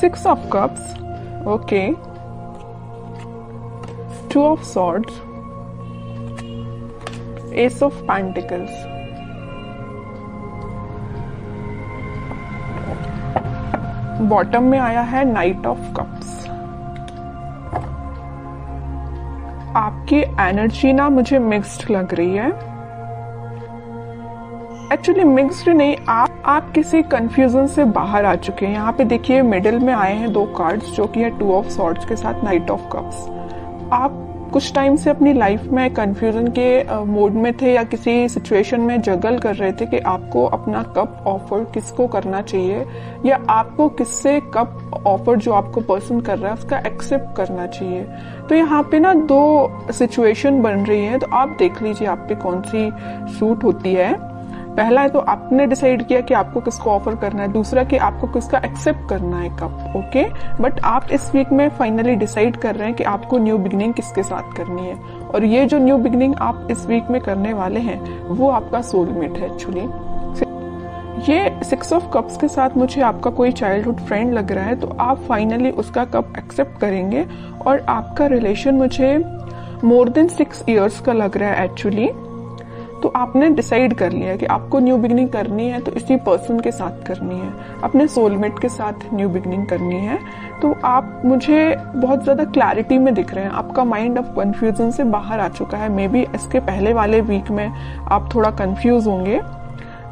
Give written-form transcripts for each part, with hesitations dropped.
6 of cups, okay, 2 of swords, ace of pentacles, bottom में आया है नाइट ऑफ कप्स। आपकी एनर्जी ना मुझे मिक्स्ड लग रही है, एक्चुअली मिक्स्ड नहीं, आप किसी कंफ्यूजन से बाहर आ चुके हैं। यहाँ पे देखिए मिडिल में आए हैं 2 कार्ड्स जो कि है 2 ऑफ सॉर्ड्स के साथ नाइट ऑफ कप्स। आप कुछ टाइम से अपनी लाइफ में कंफ्यूजन के मोड में थे या किसी सिचुएशन में जगल कर रहे थे कि आपको अपना कप ऑफर किसको करना चाहिए या आपको किससे कप ऑफर जो आपको पर्सन कर रहा है उसका एक्सेप्ट करना चाहिए। तो यहाँ पे ना 2 सिचुएशन बन रही है, तो आप देख लीजिए आप पे कौन सी सूट होती है। पहला है तो आपने डिसाइड किया कि आपको किसको ऑफर करना है, दूसरा कि आपको किसका एक्सेप्ट करना है कप, ओके। बट आप इस वीक में फाइनली डिसाइड कर रहे हैं कि आपको न्यू बिगिनिंग किसके साथ करनी है, और ये जो न्यू बिगिनिंग आप इस वीक में करने वाले हैं वो आपका सोलमेट है। एक्चुअली ये 6 ऑफ कप्स के साथ मुझे आपका कोई चाइल्डहुड फ्रेंड लग रहा है, तो आप फाइनली उसका कप एक्सेप्ट करेंगे और आपका रिलेशन मुझे मोर देन 6 इयर्स का लग रहा है एक्चुअली। तो आपने डिसाइड कर लिया कि आपको न्यू बिगिनिंग करनी है तो इसी पर्सन के साथ करनी है, अपने सोलमेट के साथ न्यू बिगिनिंग करनी है। तो आप मुझे बहुत ज्यादा क्लैरिटी में दिख रहे हैं, आपका माइंड अब कंफ्यूजन से बाहर आ चुका है। मे बी इसके पहले वाले वीक में आप थोड़ा कंफ्यूज होंगे,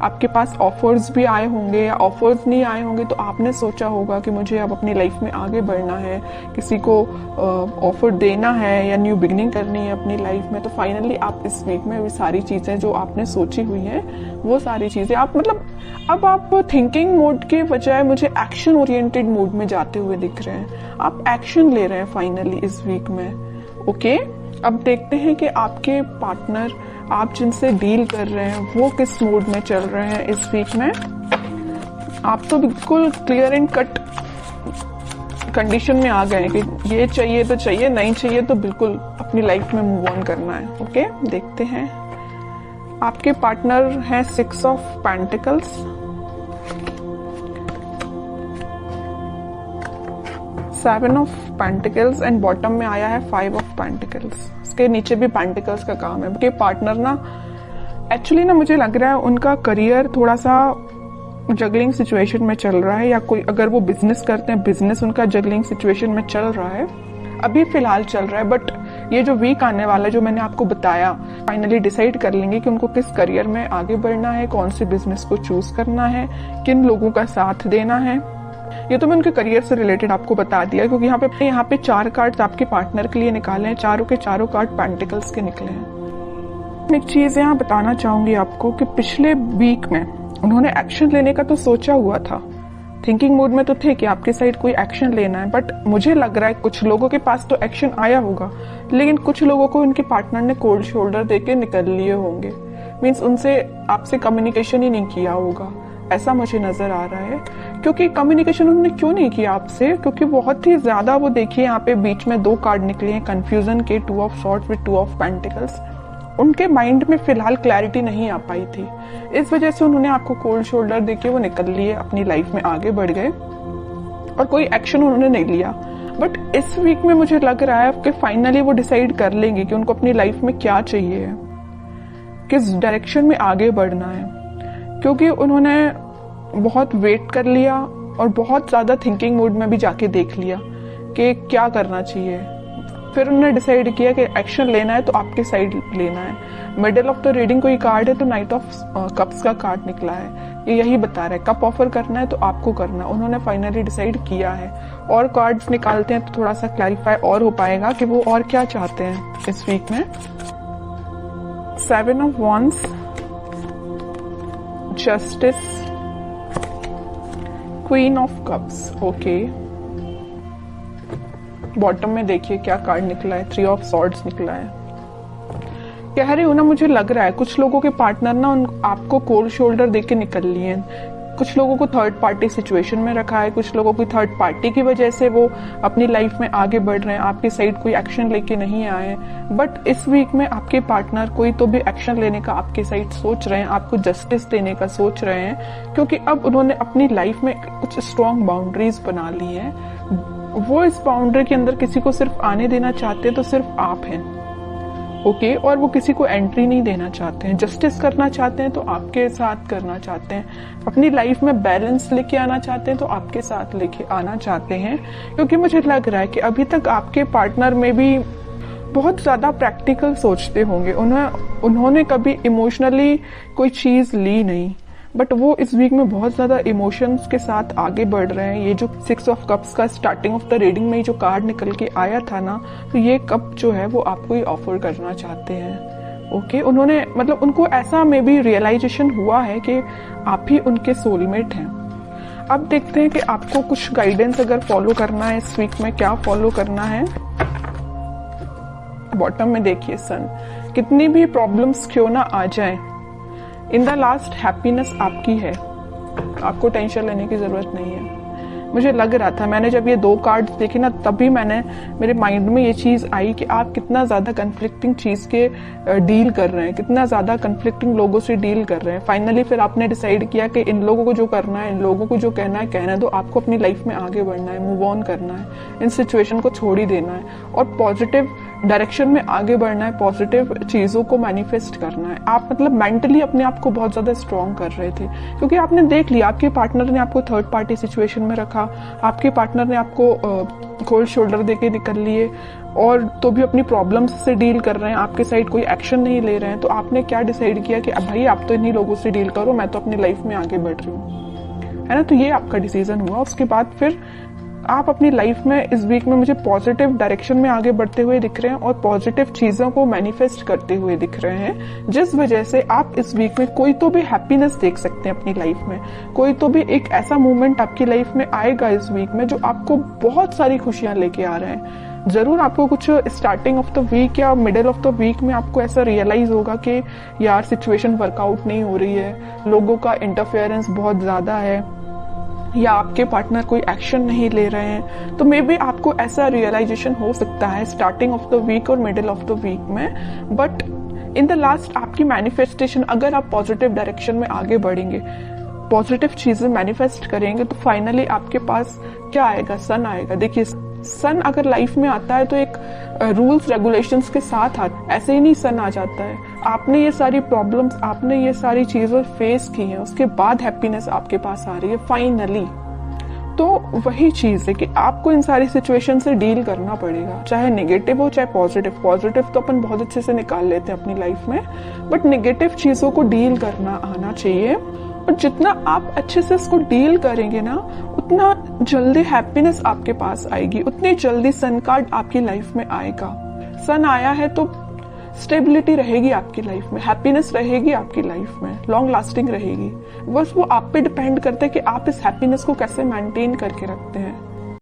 आपके पास ऑफर्स भी आए होंगे या ऑफर्स नहीं आए होंगे, तो आपने सोचा होगा कि मुझे अब अपनी लाइफ में आगे बढ़ना है, किसी को ऑफर देना है या न्यू बिगिनिंग करनी है अपनी लाइफ में। तो फाइनली आप इस वीक में वो सारी चीजें जो आपने सोची हुई हैं वो सारी चीजें आप मतलब अब आप थिंकिंग मोड के बजाय मुझे एक्शन ओरिएंटेड मोड में जाते हुए दिख रहे हैं। आप एक्शन ले रहे हैं फाइनली इस वीक में, ओके। अब देखते हैं कि आपके पार्टनर आप जिनसे डील कर रहे हैं वो किस मोड में चल रहे हैं इस वीक में। आप तो बिल्कुल क्लियर एंड कट कंडीशन में आ गए कि ये चाहिए तो चाहिए, नहीं चाहिए तो बिल्कुल अपनी लाइफ में मूव ऑन करना है, ओके। देखते हैं आपके पार्टनर हैं 6 of pentacles, 7 of pentacles and bottom में आया है 5 ऑफ पेंटिकल्स। इसके नीचे भी पेंटिकल्स का काम है। कि पार्टनर ना एक्चुअली ना मुझे लग रहा है उनका करियर थोड़ा सा जगलिंग सिचुएशन में चल रहा है, या कोई अगर वो बिजनेस करते हैं बिजनेस उनका जगलिंग सिचुएशन में चल रहा है, अभी फिलहाल चल रहा है। बट ये जो वीक आने वाला है जो मैंने आपको बताया, फाइनली डिसाइड कर लेंगे कि उनको किस करियर में आगे बढ़ना है, कौन से बिजनेस को चूज करना है, किन लोगों का साथ देना है। ये तो मैं उनके करियर से रिलेटेड आपको बता दिया, क्योंकि यहाँ पे 4 कार्ड्स आपके पार्टनर के लिए निकाले हैं, चारों के चारों कार्ड पेंटिकल्स के निकले हैं। एक चीज यहाँ बताना चाहूंगी आपको कि पिछले वीक में उन्होंने एक्शन लेने का तो सोचा हुआ था, थिंकिंग मोड में तो थे कि आपके साइड कोई एक्शन लेना है। बट मुझे लग रहा है कुछ लोगों के पास तो एक्शन आया होगा, लेकिन कुछ लोगों को उनके पार्टनर ने कोल्ड शोल्डर देके निकल लिए होंगे। मीन्स उनसे आपसे कम्युनिकेशन ही नहीं किया होगा, ऐसा मुझे नजर आ रहा है। क्योंकि कम्युनिकेशन उन्होंने क्यों नहीं किया आपसे, क्योंकि बहुत ही ज्यादा वो देखिए यहाँ पे बीच में 2 कार्ड निकले हैं कंफ्यूजन के, 2 of swords with 2 of pentacles. उनके माइंड में फिलहाल क्लैरिटी नहीं आ पाई थी, इस वजह से उन्होंने आपको कोल्ड शोल्डर देके वो निकल लिए, अपनी लाइफ में आगे बढ़ गए और कोई एक्शन उन्होंने नहीं लिया। बट इस वीक में मुझे लग रहा है कि फाइनली वो डिसाइड कर लेंगे कि उनको अपनी लाइफ में क्या चाहिए, किस डायरेक्शन में आगे बढ़ना है। क्योंकि उन्होंने बहुत वेट कर लिया और बहुत ज्यादा थिंकिंग मोड में भी जाके देख लिया कि क्या करना चाहिए। फिर उन्होंने डिसाइड किया कि एक्शन लेना है तो आपके साइड लेना है। मिडिल ऑफ द रीडिंग कोई कार्ड है तो नाइट ऑफ कप्स का कार्ड निकला है, ये यही बता रहा है कप ऑफर करना है तो आपको करना। उन्होंने फाइनली डिसाइड किया है। और कार्ड्स निकालते हैं तो थोड़ा सा क्लैरिफाई और हो पाएगा कि वो और क्या चाहते हैं इस वीक में। 7 of wands, justice, queen of cups, okay. Bottom में देखिए क्या कार्ड निकला है, 3 ऑफ सॉर्ड्स निकला है। कह रही हूं ना, मुझे लग रहा है कुछ लोगों के पार्टनर ना आपको कोल्ड शोल्डर देके निकल लिए हैं। कुछ लोगों को थर्ड पार्टी सिचुएशन में रखा है, कुछ लोगों को थर्ड पार्टी की वजह से वो अपनी लाइफ में आगे बढ़ रहे हैं, आपकी साइड कोई एक्शन लेके नहीं आए। बट इस वीक में आपके पार्टनर कोई तो भी एक्शन लेने का आपके साइड सोच रहे हैं, आपको जस्टिस देने का सोच रहे हैं, क्योंकि अब उन्होंने अपनी लाइफ में कुछ स्ट्रॉन्ग बाउंड्रीज बना ली है। वो इस बाउंड्री के अंदर किसी को सिर्फ आने देना चाहते हैं तो सिर्फ आप हैं, ओके। और वो किसी को एंट्री नहीं देना चाहते हैं। जस्टिस करना चाहते हैं तो आपके साथ करना चाहते हैं, अपनी लाइफ में बैलेंस लेके आना चाहते हैं तो आपके साथ लेके आना चाहते हैं। क्योंकि मुझे लग रहा है कि अभी तक आपके पार्टनर में भी बहुत ज्यादा प्रैक्टिकल सोचते होंगे, उन्होंने कभी इमोशनली कोई चीज ली नहीं, बट वो इस वीक में बहुत ज्यादा इमोशंस के साथ आगे बढ़ रहे हैं। ये जो 6 ऑफ कप्स का स्टार्टिंग ऑफ द रीडिंग में जो कार्ड निकल के आया था ना, तो ये कप जो है वो आपको ही ऑफर करना चाहते हैं, ओके। उन्होंने मतलब उनको ऐसा में भी रियलाइजेशन हुआ है कि आप ही उनके सोलमेट हैं। अब देखते हैं कि आपको कुछ गाइडेंस अगर फॉलो करना है इस वीक में, क्या फॉलो करना है। बॉटम में देखिए सन, कितनी भी प्रॉब्लम्स क्यों ना आ जाए, इन द लास्ट हैप्पीनेस आपकी है, आपको टेंशन लेने की जरूरत नहीं है। मुझे लग रहा था, मैंने जब ये 2 कार्ड्स देखे ना, तभी मेरे माइंड में ये चीज आई कि आप कितना ज्यादा कन्फ्लिक्टिंग चीज के डील कर रहे हैं, कितना ज्यादा कन्फ्लिक्टिंग लोगों से डील कर रहे हैं। फाइनली फिर आपने डिसाइड किया कि इन लोगों को जो करना है, इन लोगों को जो कहना है कहना है, तो आपको अपनी लाइफ में आगे बढ़ना है, मूव ऑन करना है, इन सिचुएशन को छोड़ ही देना है और पॉजिटिव डायरेक्शन में आगे बढ़ना है, पॉजिटिव चीजों को मैनिफेस्ट करना है। आप मतलब मेंटली अपने आप को बहुत ज्यादा स्ट्रॉन्ग कर रहे थे, क्योंकि आपने देख लिया आपके पार्टनर ने आपको थर्ड पार्टी सिचुएशन में रखा, आपके पार्टनर ने आपको कोल्ड शोल्डर देके निकल लिए, और तो भी अपनी प्रॉब्लम्स से डील कर रहे हैं, आपके साइड कोई एक्शन नहीं ले रहे हैं। तो आपने क्या डिसाइड किया कि अब भाई आप तो इन्हीं लोगों से डील करो, मैं तो अपनी लाइफ में आगे बढ़ रही हूँ, है ना। तो ये आपका डिसीजन हुआ। उसके बाद फिर आप अपनी लाइफ में इस वीक में मुझे पॉजिटिव डायरेक्शन में आगे बढ़ते हुए दिख रहे हैं और पॉजिटिव चीजों को मैनिफेस्ट करते हुए दिख रहे हैं, जिस वजह से आप इस वीक में कोई तो भी हैप्पीनेस देख सकते हैं अपनी लाइफ में। कोई तो भी एक ऐसा मोमेंट आपकी लाइफ में आएगा इस वीक में जो आपको बहुत सारी खुशियां लेके आ रहे हैं। जरूर आपको कुछ स्टार्टिंग ऑफ द वीक या मिडिल ऑफ द वीक में आपको ऐसा रियलाइज होगा कि यार सिचुएशन वर्कआउट नहीं हो रही है, लोगों का इंटरफेरेंस बहुत ज्यादा है, या आपके पार्टनर कोई एक्शन नहीं ले रहे हैं। तो मे बी आपको ऐसा रियलाइजेशन हो सकता है स्टार्टिंग ऑफ द वीक और मिडिल ऑफ द वीक में। बट इन द लास्ट आपकी मैनिफेस्टेशन, अगर आप पॉजिटिव डायरेक्शन में आगे बढ़ेंगे, पॉजिटिव चीजें मैनिफेस्ट करेंगे, तो फाइनली आपके पास क्या आएगा, सन आएगा। देखिए सन अगर लाइफ में आता है तो एक रूल्स रेगुलेशंस के साथ आता है, ऐसे ही नहीं सन आ जाता है। आपने ये सारी प्रॉब्लम्स, आपने ये सारी चीजें फेस की हैं, उसके बाद हैप्पीनेस आपके पास आ रही है फाइनली। तो वही चीज है कि आपको इन सारी सिचुएशन से डील करना पड़ेगा, चाहे नेगेटिव हो चाहे पॉजिटिव। पॉजिटिव तो अपन बहुत अच्छे से निकाल लेते हैं अपनी लाइफ में, बट नेगेटिव चीजों को डील करना आना चाहिए। और जितना आप अच्छे से इसको डील करेंगे ना, उतना जल्दी हैप्पीनेस आपके पास आएगी, उतनी जल्दी सन कार्ड आपकी लाइफ में आएगा। सन आया है तो स्टेबिलिटी रहेगी आपकी लाइफ में, हैप्पीनेस रहेगी आपकी लाइफ में, लॉन्ग लास्टिंग रहेगी। बस वो आप पे डिपेंड करता है कि आप इस हैप्पीनेस को कैसे मेंटेन करके रखते हैं।